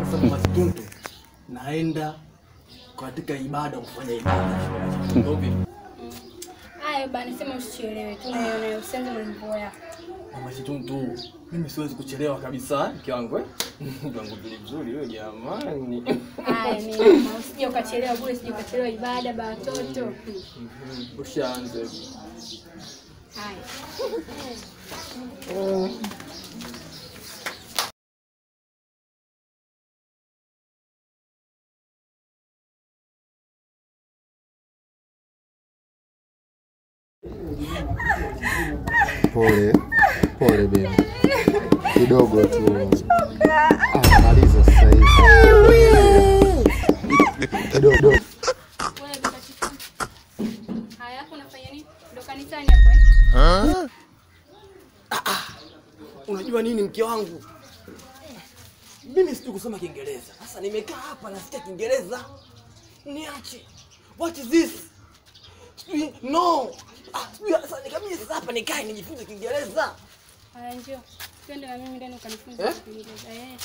Sasa mama Tuntu naenda katika ibada kufanya ibada. Ndio. Haya bana, sema usichelewe. Tunaona usianze mambo yako. Mama Tuntu, mimi siwezi kuchelewa kabisa, mke wangu Mke wangu vizuri wewe jamani. Haya mimi, usije ukachelewa bure, usije ukachelewa ibada ba watoto. Ushaanze. Haya. Pole baby. Kidogo tu. Maliza sasa hivi. Kidogo. Haya, hapo unafanya nini? Ndio kanisani hapo Unajua nini mke wangu? Mimi sijui kusoma Kiingereza. Sasa nimekaa hapa na sitaki Kiingereza. Niache. What is this? No. Sasa nikamie sasa hapa nikae nijifunze Kiingereza. Haya njoo. Twende na mimi ndani ukanifunze Kiingereza.